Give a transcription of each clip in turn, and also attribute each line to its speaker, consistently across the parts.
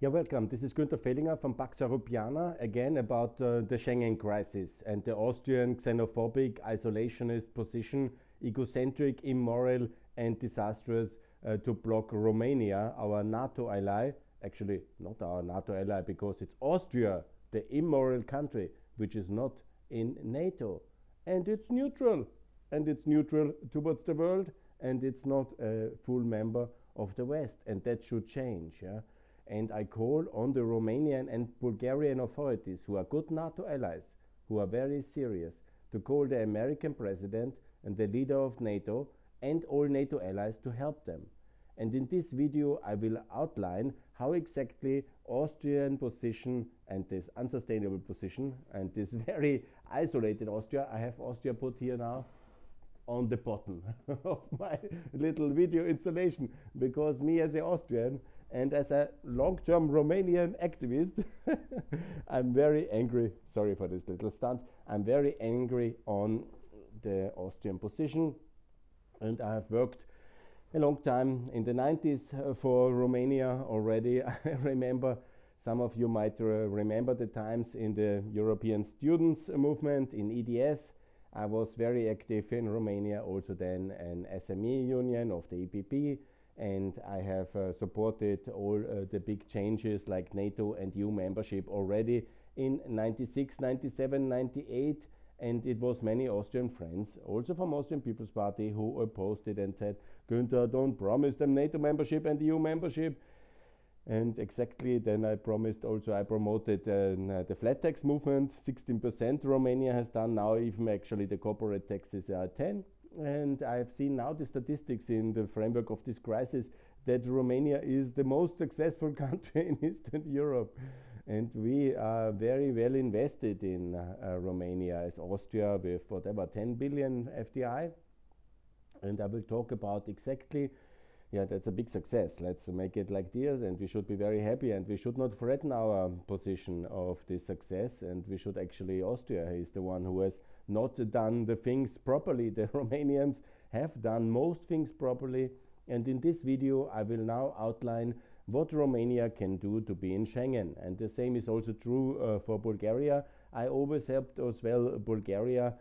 Speaker 1: Yeah, welcome. This is Günther Fehlinger from Pax Europiana, again about the Schengen crisis and the Austrian xenophobic, isolationist position, egocentric, immoral and disastrous to block Romania, our NATO ally, actually not our NATO ally because it's Austria, the immoral country, which is not in NATO. And it's neutral towards the world, and it's not a full member of the West, and that should change. Yeah? And I call on the Romanian and Bulgarian authorities, who are good NATO allies, who are very serious, to call the American president and the leader of NATO and all NATO allies to help them. And in this video I will outline how exactly Austrian position and this unsustainable position and this very isolated Austria, I have Austria put here now on the bottom of my little video installation, because me as an Austrian and as a long-term Romanian activist, I'm very angry, sorry for this little stunt, I'm very angry on the Austrian position, and I have worked a long time in the 90s for Romania already. I remember, some of you might remember the times in the European students movement in EDS. I was very active in Romania, also then an SME union of the EPP, and I have supported all the big changes like NATO and EU membership already in 96, 97, 98, and it was many Austrian friends, also from Austrian People's Party, who opposed it and said, Günther, don't promise them NATO membership and EU membership. And exactly then I promised also, I promoted the flat tax movement. 16% Romania has done now, even actually the corporate taxes are 10. And I've seen now the statistics in the framework of this crisis that Romania is the most successful country in Eastern Europe. And we are very well invested in Romania as Austria with whatever 10 billion FDI. And I will talk about exactly, yeah, that's a big success. Let's make it like this, and we should be very happy, and we should not threaten our position of this success, and we should actually, Austria is the one who has not done the things properly. The Romanians have done most things properly, and in this video I will now outline what Romania can do to be in Schengen. And the same is also true for Bulgaria. I always helped as well Bulgaria,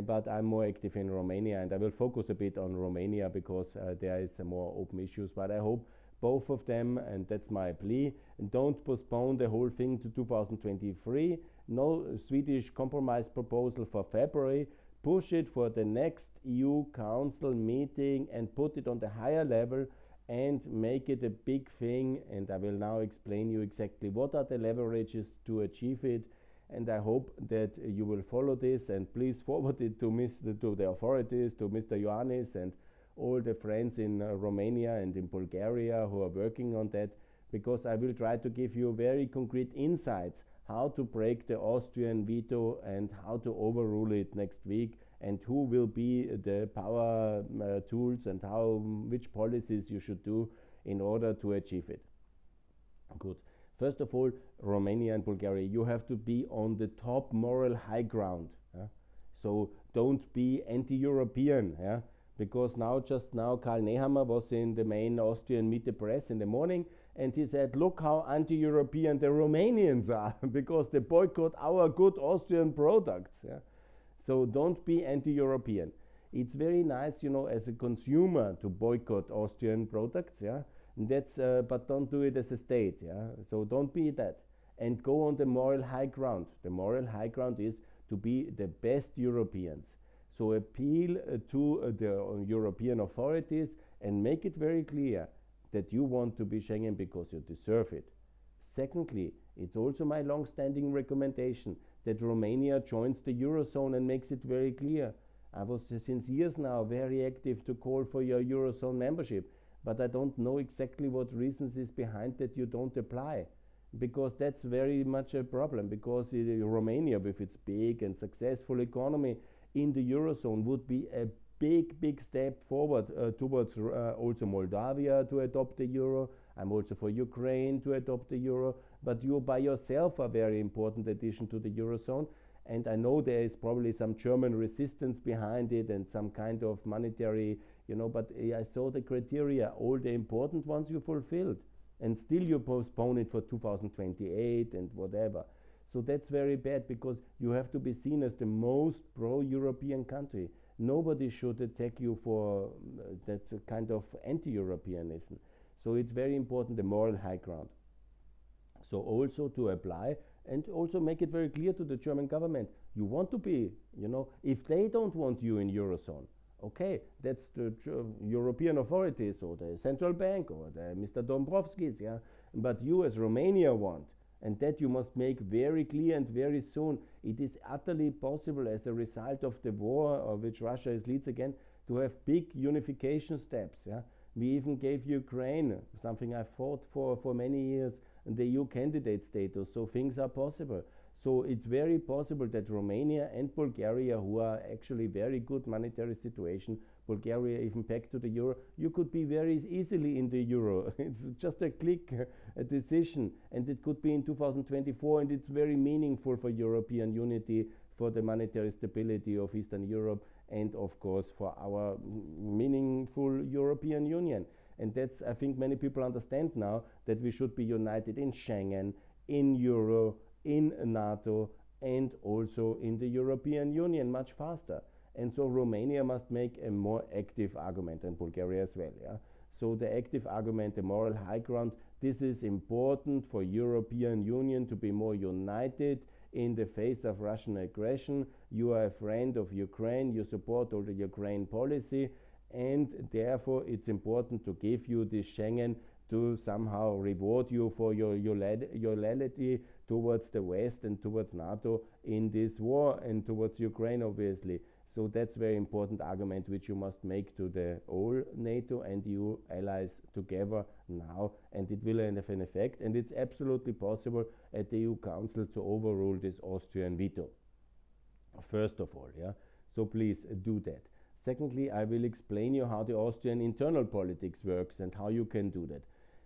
Speaker 1: but I'm more active in Romania, and I will focus a bit on Romania because there is more open issues. But I hope both of them, and that's my plea, don't postpone the whole thing to 2023. No Swedish compromise proposal for February. Push it for the next EU Council meeting and put it on the higher level and make it a big thing. And I will now explain you exactly what are the leverages to achieve it. And I hope that you will follow this, and please forward it to the authorities, to Mr. Ioannis and all the friends in Romania and in Bulgaria who are working on that, because I will try to give you very concrete insights how to break the Austrian veto and how to overrule it next week, and who will be the power tools and which policies you should do in order to achieve it. Good. First of all, Romania and Bulgaria, you have to be on the top moral high ground. So don't be anti-European, because just now Karl Nehammer was in the main Austrian Meet the Press in the morning, and he said, look how anti-European the Romanians are, because they boycott our good Austrian products. So don't be anti-European. It's very nice, as a consumer to boycott Austrian products, but don't do it as a state, so don't be that, and go on the moral high ground. The moral high ground is to be the best Europeans. So appeal to the European authorities and make it very clear that you want to be Schengen because you deserve it. Secondly, it's also my long-standing recommendation that Romania joins the Eurozone and makes it very clear. I was since years now very active to call for your Eurozone membership, but I don't know exactly what reasons is behind that you don't apply, because that's very much a problem, because Romania, with its big and successful economy in the Eurozone, would be a big step forward towards also Moldavia to adopt the euro. I'm also for Ukraine to adopt the euro, but you by yourself are a very important addition to the Eurozone. And I know there is probably some German resistance behind it and some kind of monetary, but I saw the criteria, all the important ones you fulfilled. and still you postpone it for 2028 and whatever. So that's very bad, because you have to be seen as the most pro-European country. Nobody should attack you for that kind of anti-Europeanism. So it's very important, the moral high ground. So also to apply and also make it very clear to the German government, you want to be, if they don't want you in Eurozone, okay, that's the European authorities or the central bank or the Mr. Dombrovskis, yeah, but you as Romania want, and that you must make very clear and very soon. It is utterly possible as a result of the war of which Russia leads again, to have big unification steps. Yeah? We even gave Ukraine, something I fought for many years, the EU candidate status, so things are possible. So it's very possible that Romania and Bulgaria, who are actually very good monetary situation, Bulgaria even back to the euro, you could be very easily in the euro. It's just a click, a decision, and it could be in 2024, and it's very meaningful for European unity, for the monetary stability of Eastern Europe, and of course for our meaningful European Union. And that's, I think many people understand now, that we should be united in Schengen, in euro, in NATO, and also in the European Union much faster. And so Romania must make a more active argument, and Bulgaria as well. Yeah? So the active argument, the moral high ground, this is important for European Union to be more united in the face of Russian aggression. You are a friend of Ukraine, you support all the Ukraine policy, and therefore it's important to give you this Schengen to somehow reward you for your loyalty towards the West and towards NATO in this war, and towards Ukraine obviously. So that's very important argument which you must make to the all NATO and EU allies together now, and it will have an effect, and it's absolutely possible at the EU Council to overrule this Austrian veto, first of all. Yeah. So please do that. Secondly, I will explain you how the Austrian internal politics works and how you can do that.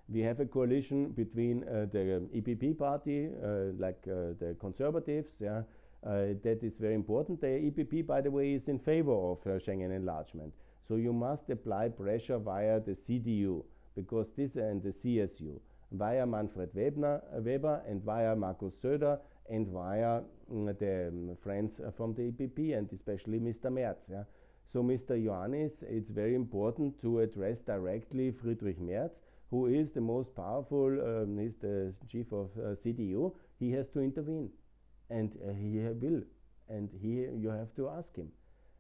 Speaker 1: We have a coalition between the EPP party, the conservatives, yeah, that is very important. The EPP, by the way, is in favor of Schengen enlargement. So you must apply pressure via the CDU, because this and the CSU, via Manfred Weber and via Markus Söder and via the friends from the EPP, and especially Mr. Merz. Yeah. So Mr. Ioannis, it's very important to address directly Friedrich Merz, who is the most powerful, he's the chief of CDU. He has to intervene, and he will, and you have to ask him.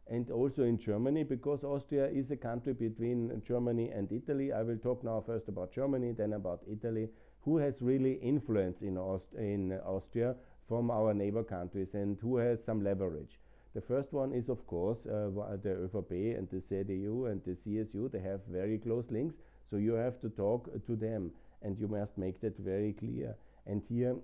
Speaker 1: And also in Germany, because Austria is a country between Germany and Italy. I will talk now first about Germany, then about Italy. Who has really influence in Austria from our neighbor countries, and who has some leverage? The first one is, of course, the ÖVP and the CDU and the CSU. They have very close links, so you have to talk to them, and you must make that very clear. And here,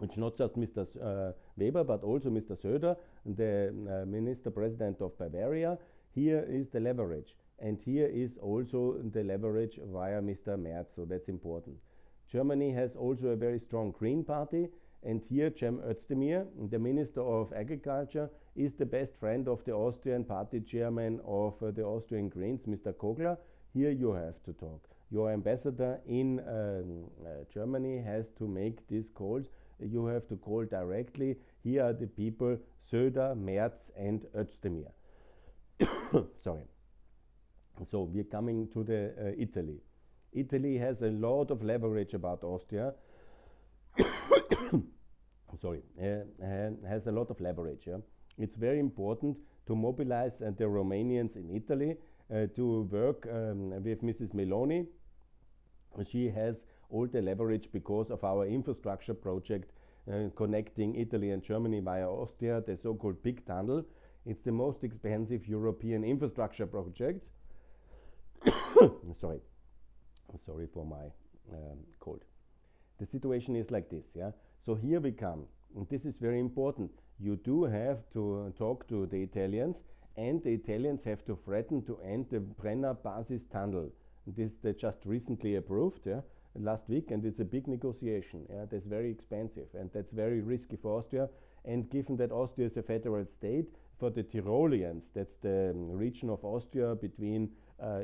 Speaker 1: it's not just Mr. Weber, but also Mr. Söder, the Minister President of Bavaria. Here is the leverage, and here is also the leverage via Mr. Merz, so that's important. Germany has also a very strong Green Party, and here Cem Özdemir, the Minister of Agriculture, is the best friend of the Austrian party chairman of the Austrian Greens, Mr. Kogler. Here you have to talk. Your ambassador in Germany has to make these calls. You have to call directly. Here are the people, Söder, Merz and Özdemir. Sorry. So we're coming to the Italy. Italy has a lot of leverage about Austria. Sorry, has a lot of leverage. Yeah? It's very important to mobilize the Romanians in Italy to work with Mrs. Meloni. She has all the leverage because of our infrastructure project connecting Italy and Germany via Austria, the so-called Big Tunnel. It's the most expensive European infrastructure project. Sorry for my cold. The situation is like this, yeah. So here we come, and this is very important. You do have to talk to the Italians, and the Italians have to threaten to end the Brenner Basis Tunnel. This they just recently approved, yeah, last week, and it's a big negotiation. Yeah, that's very expensive, and that's very risky for Austria. And given that Austria is a federal state, for the Tyroleans, that's the region of Austria between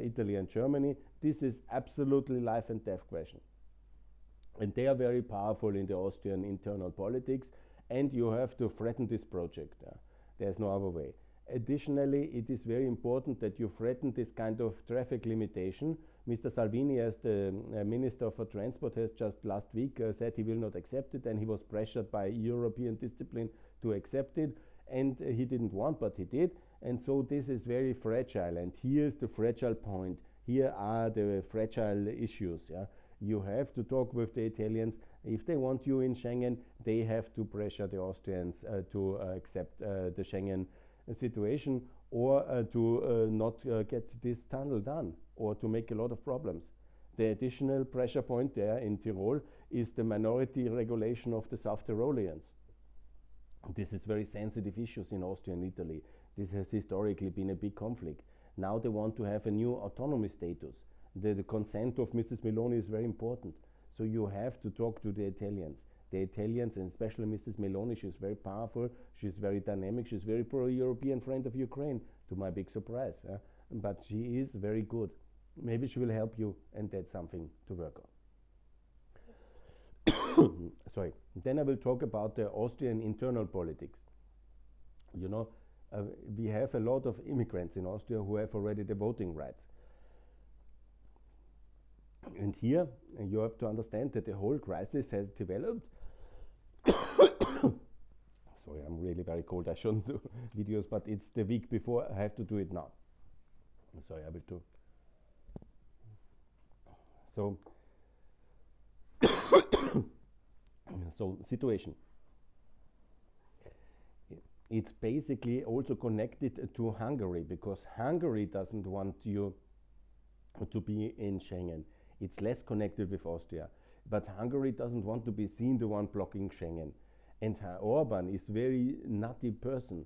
Speaker 1: Italy and Germany. This is absolutely life and death question. And they are very powerful in the Austrian internal politics, and you have to threaten this project. There's no other way. Additionally, it is very important that you threaten this kind of traffic limitation. Mr. Salvini, as the Minister for Transport, has just last week said he will not accept it, and he was pressured by European discipline to accept it, and he didn't want, but he did. And so this is very fragile, and here's the fragile point. Here are the fragile issues. You have to talk with the Italians. If they want you in Schengen, they have to pressure the Austrians to accept the Schengen situation, or to not get this tunnel done, or to make a lot of problems. The additional pressure point there in Tyrol is the minority regulation of the South Tyroleans. This is very sensitive issues in Austria and Italy. This has historically been a big conflict. Now they want to have a new autonomy status. The consent of Mrs. Meloni is very important. So you have to talk to the Italians. The Italians, and especially Mrs. Meloni, she's very powerful, she's very dynamic, she's very pro-European friend of Ukraine, to my big surprise. But she is very good. Maybe she will help you, and that's something to work on. Sorry. Then I will talk about the Austrian internal politics. You know, we have a lot of immigrants in Austria who have already the voting rights. And here, you have to understand that the whole crisis has developed. Sorry, I'm really very cold. I shouldn't do videos, but it's the week before. I have to do it now. Sorry, I will do. So, situation. It's basically also connected to Hungary, because Hungary doesn't want you to be in Schengen. It's less connected with Austria. But Hungary doesn't want to be seen the one blocking Schengen. And Orban is very nutty person,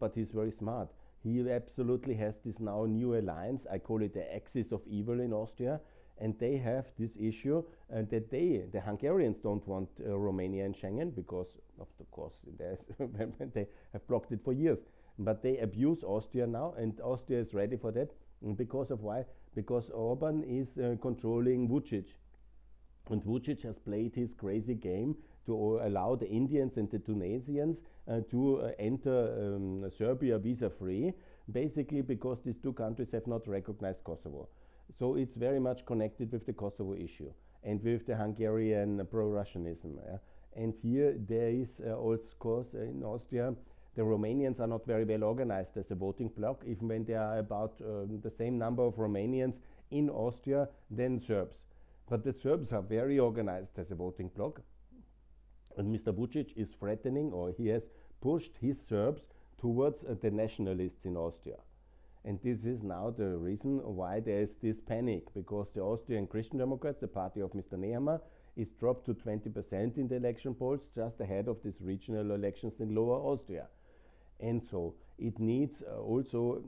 Speaker 1: but he's very smart. He absolutely has this now new alliance. I call it the axis of evil in Austria. And they have this issue that the Hungarians don't want Romania and Schengen, because of course they have blocked it for years. But they abuse Austria now, and Austria is ready for that. And because of why? Because Orban is controlling Vucic. And Vucic has played his crazy game to allow the Indians and the Tunisians to enter Serbia visa-free, basically because these two countries have not recognized Kosovo. So it's very much connected with the Kosovo issue and with the Hungarian pro-Russianism. And here there is also, of course, in Austria, the Romanians are not very well organized as a voting bloc, even when there are about the same number of Romanians in Austria than Serbs. But the Serbs are very organized as a voting bloc. And Mr. Vucic is threatening, or he has pushed his Serbs towards the nationalists in Austria. And this is now the reason why there is this panic, because the Austrian Christian Democrats, the party of Mr. Nehammer, is dropped to 20% in the election polls, just ahead of these regional elections in Lower Austria. And so it needs also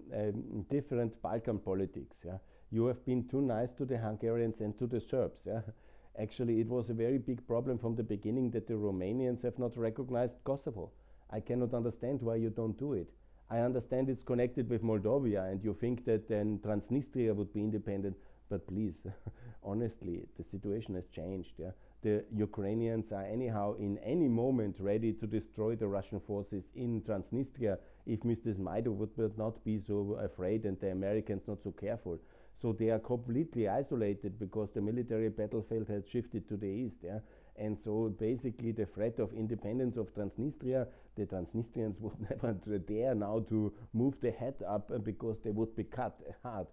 Speaker 1: different Balkan politics. You have been too nice to the Hungarians and to the Serbs. Actually, it was a very big problem from the beginning that the Romanians have not recognized Kosovo. I cannot understand why you don't do it. I understand it's connected with Moldova, and you think that then Transnistria would be independent, but please, honestly, the situation has changed. The Ukrainians are anyhow in any moment ready to destroy the Russian forces in Transnistria if Mr. Zmaido would not be so afraid and the Americans not so careful. So they are completely isolated because the military battlefield has shifted to the east. And so basically the threat of independence of Transnistria, the Transnistrians would never dare now to move the head up because they would be cut hard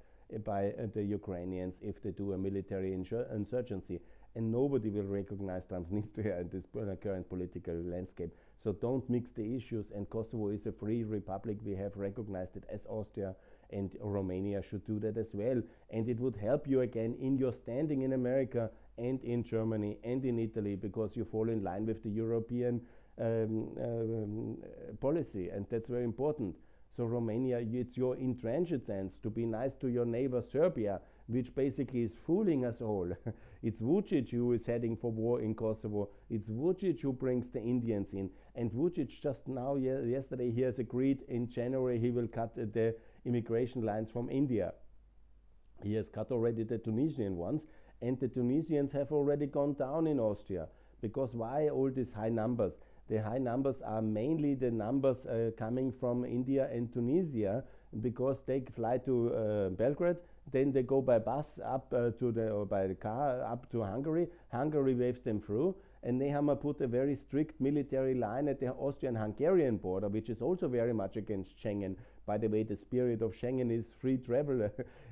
Speaker 1: by the Ukrainians if they do a military insurgency. And nobody will recognize Transnistria in this current political landscape. So don't mix the issues, and Kosovo is a free republic. We have recognized it as Austria, and Romania should do that as well. And it would help you again in your standing in America and in Germany and in Italy, because you fall in line with the European policy, and that's very important. So Romania, it's your intransigence to be nice to your neighbor Serbia, which basically is fooling us all. It's Vucic who is heading for war in Kosovo. It's Vucic who brings the Indians in. And Vucic just now, yesterday, he has agreed in January he will cut the immigration lines from India. He has cut already the Tunisian ones, and the Tunisians have already gone down in Austria. Because why all these high numbers? The high numbers are mainly the numbers coming from India and Tunisia, because they fly to Belgrade, then they go by bus up or by the car up to Hungary. Hungary waves them through, and Nehammer put a very strict military line at the Austrian-Hungarian border, which is also very much against Schengen. By the way, the spirit of Schengen is free travel,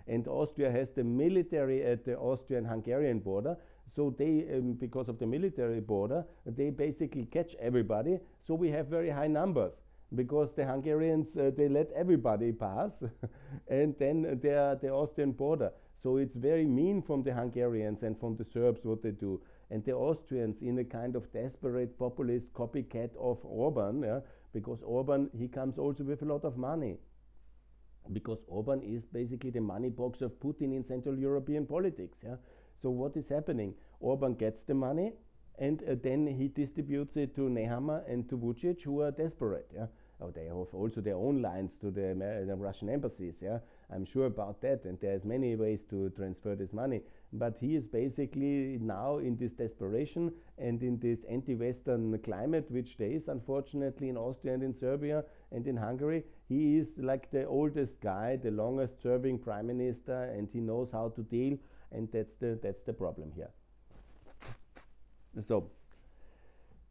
Speaker 1: and Austria has the military at the Austrian-Hungarian border. So they, because of the military border, they basically catch everybody. So we have very high numbers, because the Hungarians, they let everybody pass, and then they are the Austrian border. So it's very mean from the Hungarians and from the Serbs what they do. And the Austrians, in a kind of desperate populist copycat of Orban, yeah, because Orban, he comes also with a lot of money. Because Orban is basically the money box of Putin in Central European politics. Yeah? So what is happening? Orban gets the money, and then he distributes it to Nehammer and to Vucic, who are desperate. Yeah? Oh, they have also their own lines to the Russian embassies. Yeah? I'm sure about that, and there's many ways to transfer this money. But he is basically now in this desperation and in this anti-Western climate, which there is unfortunately in Austria and in Serbia and in Hungary. He is like the oldest guy, the longest serving prime minister, and he knows how to deal, and that's the problem here. So,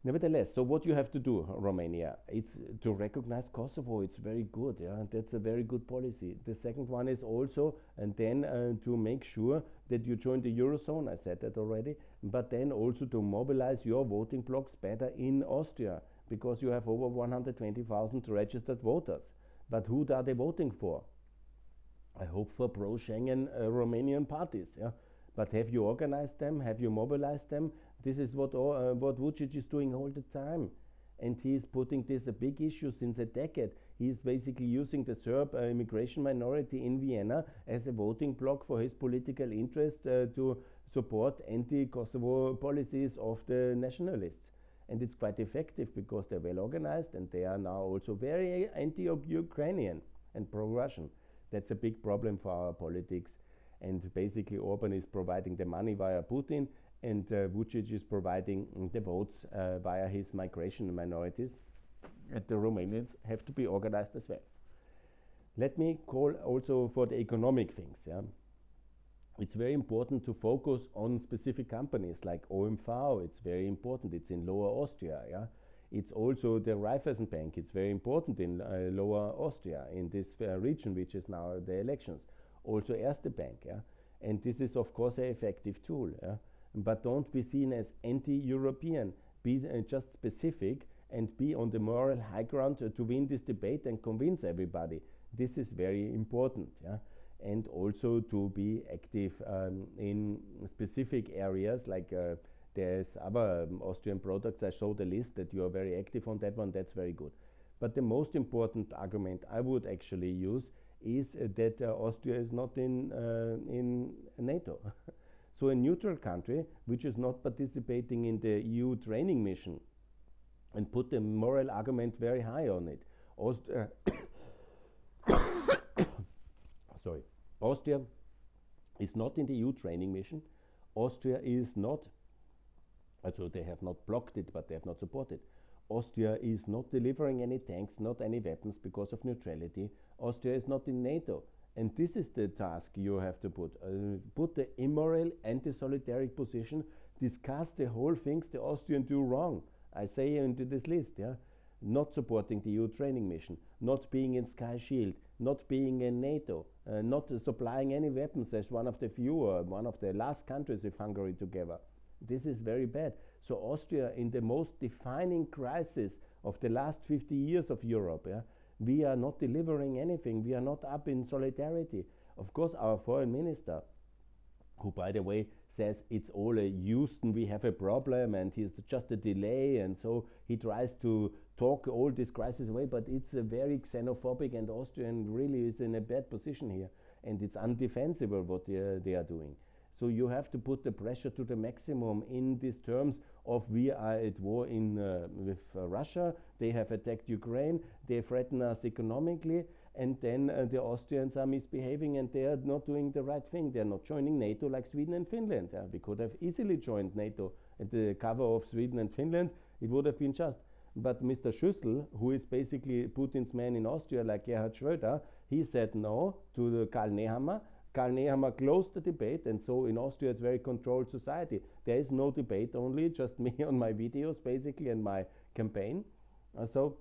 Speaker 1: nevertheless, so what you have to do, Romania, it's to recognize Kosovo. It's very good, yeah. That's a very good policy. The second one is also, and then to make sure that you join the Eurozone. I said that already. But then also to mobilize your voting blocks better in Austria, because you have over 120,000 registered voters. But who are they voting for? I hope for pro-Schengen Romanian parties, yeah. But have you organized them? Have you mobilized them? This is what Vucic is doing all the time. And he is putting this a big issue since a decade. He is basically using the Serb immigration minority in Vienna as a voting bloc for his political interests to support anti-Kosovo policies of the nationalists. And it's quite effective, because they're well organized, and they are now also very anti-Ukrainian and pro-Russian. That's a big problem for our politics. And basically Orban is providing the money via Putin, and Vucic is providing the votes via his migration minorities. And the Romanians have to be organized as well. Let me call also for the economic things. Yeah? It's very important to focus on specific companies like OMV. It's very important. It's in Lower Austria. Yeah? It's also the Raiffeisen Bank. It's very important in Lower Austria, in this region, which is now the elections. Also Erste Bank. Yeah? And this is, of course, an effective tool. Yeah? But don't be seen as anti-European. Be just specific, and be on the moral high ground to win this debate and convince everybody. This is very important. Yeah? And also to be active in specific areas, like there's other Austrian products. I showed the list that you are very active on that one. That's very good. But the most important argument I would actually use is that Austria is not in NATO. So a neutral country which is not participating in the EU training mission, and put the moral argument very high on it. Austria is not in the EU training mission. Austria is not, so they have not blocked it, but they have not supported. Austria is not delivering any tanks, not any weapons, because of neutrality. Austria is not in NATO. And this is the task you have to put. Put the immoral, anti-solidaric position, discuss the whole things the Austrians do wrong. I say into this list, yeah? Not supporting the EU training mission, not being in Sky Shield, not being in NATO, not supplying any weapons as one of the few, one of the last countries with Hungary together. This is very bad. So Austria, in the most defining crisis of the last 50 years of Europe, yeah, we are not delivering anything. We are not up in solidarity. Of course, our foreign minister, who, by the way, says it's all a Houston, we have a problem, and it's just a delay, and so he tries to talk all this crisis away, but it's a very xenophobic, and Austrian really is in a bad position here, and it's undefensible what they are doing. So you have to put the pressure to the maximum in these terms of we are at war with Russia, they have attacked Ukraine, they threaten us economically, and then the Austrians are misbehaving and they are not doing the right thing. They are not joining NATO like Sweden and Finland. We could have easily joined NATO at the cover of Sweden and Finland. It would have been just. But Mr. Schüssel, who is basically Putin's man in Austria, like Gerhard Schröder, he said no to the Karl Nehammer. Karl Nehammer closed the debate, and so in Austria it's a very controlled society. There is no debate, only just me on my videos basically and my campaign. So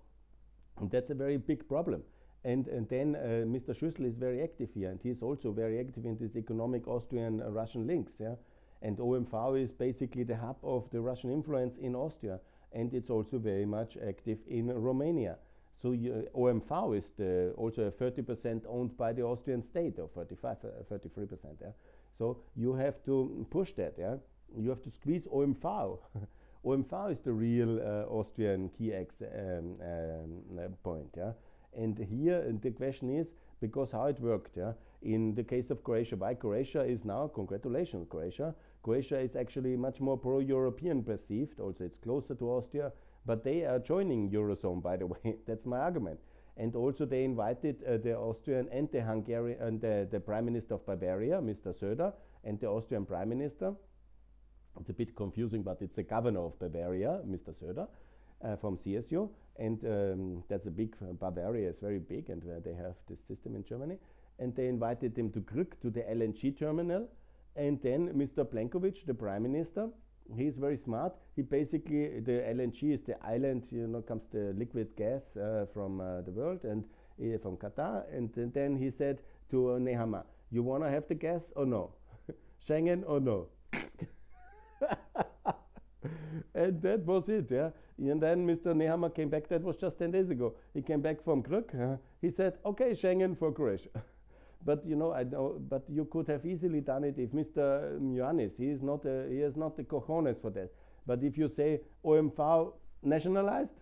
Speaker 1: that's a very big problem. And then Mr. Schüssel is very active here, and he's also very active in this economic Austrian-Russian links. Yeah? And OMV is basically the hub of the Russian influence in Austria, and it's also very much active in Romania. So OMV is also 30% owned by the Austrian state, or 33%. Yeah? So you have to push that. Yeah? You have to squeeze OMV. OMV is the real Austrian key point. Yeah? And here the question is, because how it worked. Yeah? In the case of Croatia, why Croatia is now, congratulations Croatia, Croatia is actually much more pro-European perceived, also it's closer to Austria, but they are joining Eurozone, by the way. That's my argument. And also they invited the Austrian and the Hungarian and the Prime Minister of Bavaria, Mr. Söder, and the Austrian Prime Minister. It's a bit confusing, but it's the governor of Bavaria, Mr. Söder, from CSU, and that's a big, Bavaria is very big, and they have this system in Germany. And they invited him to Krk, to the LNG terminal, and then Mr. Plenković, the Prime Minister, he's very smart. He basically, the LNG is the island, you know, comes the liquid gas from the world and from Qatar. And then he said to Nehammer, you want to have the gas or no? Schengen or no? And that was it, yeah. And then Mr. Nehammer came back, that was just 10 days ago. He came back from Krk, he said, okay, Schengen for Croatia. But you know, I know, but you could have easily done it if Mr. Ioannis, he has not the cojones for that. But if you say OMV nationalized,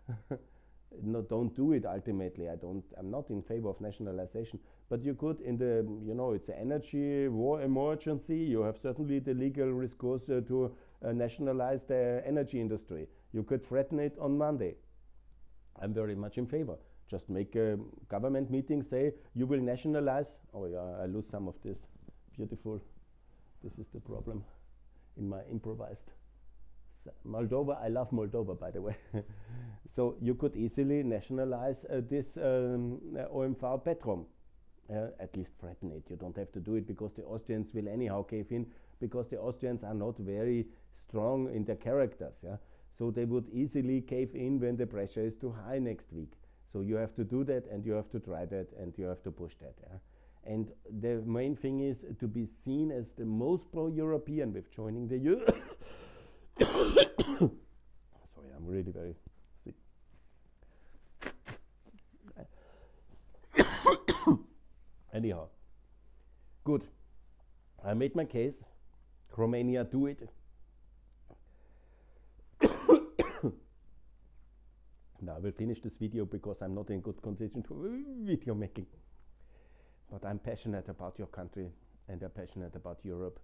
Speaker 1: no, don't do it. Ultimately, I'm not in favor of nationalization. But you could, in the, you know, it's an energy war emergency. You have certainly the legal recourse to nationalize the energy industry. You could threaten it on Monday. I'm very much in favor. Just make a government meeting, say, you will nationalize. Oh yeah, I lose some of this. Beautiful. This is the problem in my improvised. Moldova, I love Moldova, by the way. So you could easily nationalize this OMV Petrom. At least threaten it. You don't have to do it because the Austrians will anyhow cave in, because the Austrians are not very strong in their characters. Yeah? So they would easily cave in when the pressure is too high next week. So you have to do that, and you have to try that, and you have to push that. Yeah? And the main thing is to be seen as the most pro-European with joining the EU. Sorry, I'm really very sick. Anyhow, good. I made my case. Romania, do it. Now I will finish this video because I'm not in good condition to video making. But I'm passionate about your country and I'm passionate about Europe.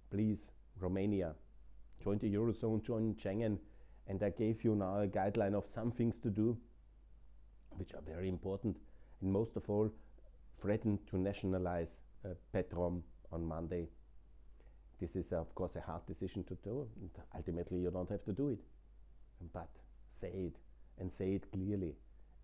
Speaker 1: Please, Romania, join the Eurozone, join Schengen, and I gave you now a guideline of some things to do, which are very important, and most of all, threaten to nationalize Petrom on Monday. This is, of course, a hard decision to do, and ultimately you don't have to do it. But say it, and say it clearly,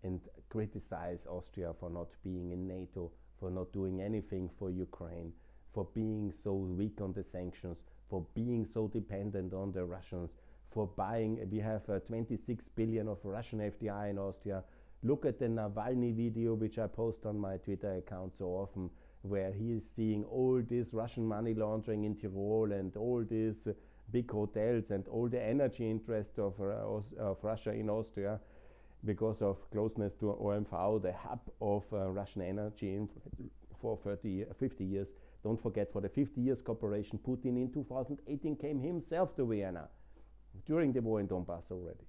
Speaker 1: and criticize Austria for not being in NATO, for not doing anything for Ukraine, for being so weak on the sanctions, for being so dependent on the Russians, for buying, we have 26 billion of Russian FDI in Austria. Look at the Navalny video, which I post on my Twitter account so often, where he is seeing all this Russian money laundering in Tyrol and all these big hotels and all the energy interest of Russia in Austria because of closeness to OMV, the hub of Russian energy for 50 years. Don't forget, for the 50 years cooperation, Putin in 2018 came himself to Vienna during the war in Donbass already.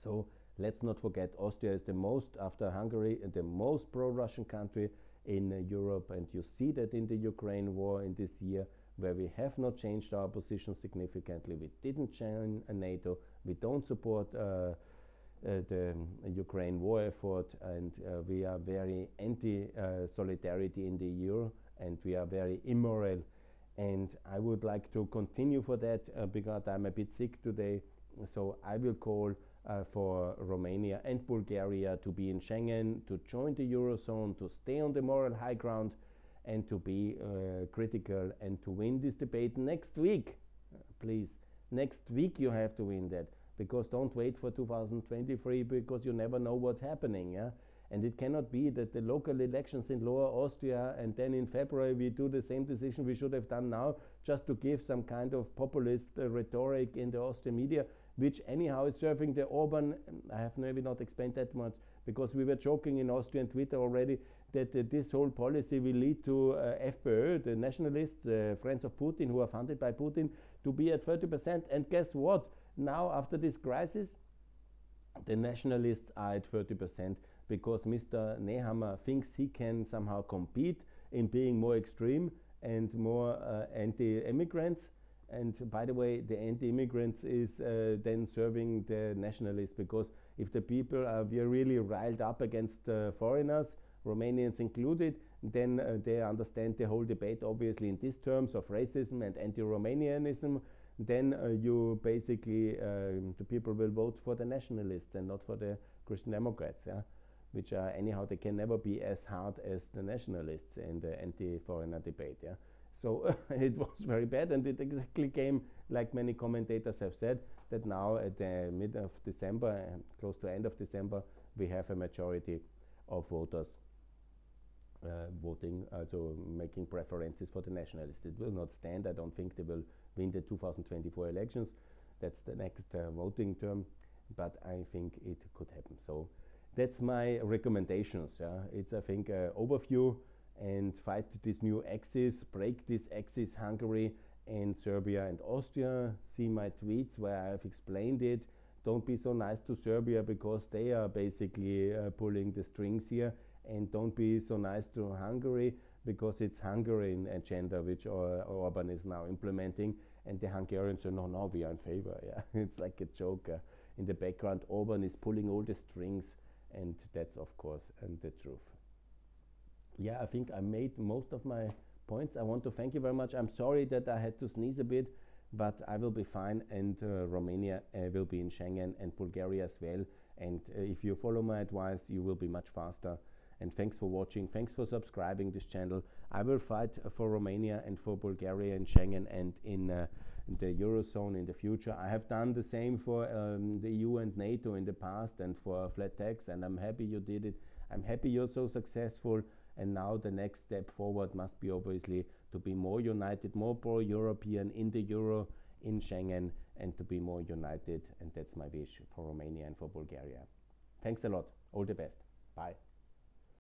Speaker 1: So let's not forget, Austria is the most, after Hungary, the most pro-Russian country in Europe, and you see that in the Ukraine war in this year, where we have not changed our position significantly. We didn't join NATO, we don't support the Ukraine war effort, and we are very anti-solidarity in the EU, and we are very immoral. And I would like to continue for that because I'm a bit sick today. So I will call for Romania and Bulgaria to be in Schengen, to join the Eurozone, to stay on the moral high ground, and to be critical and to win this debate next week. Please, next week you have to win that, because don't wait for 2023, because you never know what's happening. Yeah? And it cannot be that the local elections in Lower Austria and then in February we do the same decision we should have done now, just to give some kind of populist rhetoric in the Austrian media, which anyhow is serving the Orban. I have maybe not explained that much, because we were joking in Austrian Twitter already that this whole policy will lead to FPÖ, the nationalists, friends of Putin, who are funded by Putin, to be at 30%. And guess what? Now, after this crisis, the nationalists are at 30%, because Mr. Nehammer thinks he can somehow compete in being more extreme and more anti-immigrants. And by the way, the anti-immigrants is then serving the nationalists, because if the people are really riled up against foreigners, Romanians included, then they understand the whole debate obviously in these terms of racism and anti-Romanianism. Then you basically, the people will vote for the nationalists and not for the Christian Democrats, yeah? Which are, anyhow, they can never be as hard as the nationalists in the anti-foreigner debate. Yeah? So it was very bad, and it exactly came, like many commentators have said, that now at the mid of December, close to end of December, we have a majority of voters voting, so making preferences for the nationalists. It will not stand. I don't think they will win the 2024 elections. That's the next voting term, but I think it could happen. So that's my recommendations. Yeah? It's, I think, an overview, and fight this new axis, break this axis, Hungary and Serbia and Austria. See my tweets where I have explained it. Don't be so nice to Serbia, because they are basically pulling the strings here, and don't be so nice to Hungary, because it's Hungarian agenda which Orban is now implementing, and the Hungarians say, no, we are in favor. Yeah? It's like a joke. In the background, Orban is pulling all the strings, and that's, of course, the truth. Yeah, I think I made most of my points. I want to thank you very much. I'm sorry that I had to sneeze a bit, but I will be fine, and Romania will be in Schengen, and Bulgaria as well. And if you follow my advice, you will be much faster. And thanks for watching. Thanks for subscribing this channel. I will fight for Romania and for Bulgaria in Schengen and in the Eurozone in the future. I have done the same for the EU and NATO in the past, and for flat tax, and I'm happy you did it. I'm happy you're so successful. And now the next step forward must be obviously to be more united, more pro-European in the Euro, in Schengen, and to be more united. And that's my wish for Romania and for Bulgaria. Thanks a lot. All the best. Bye.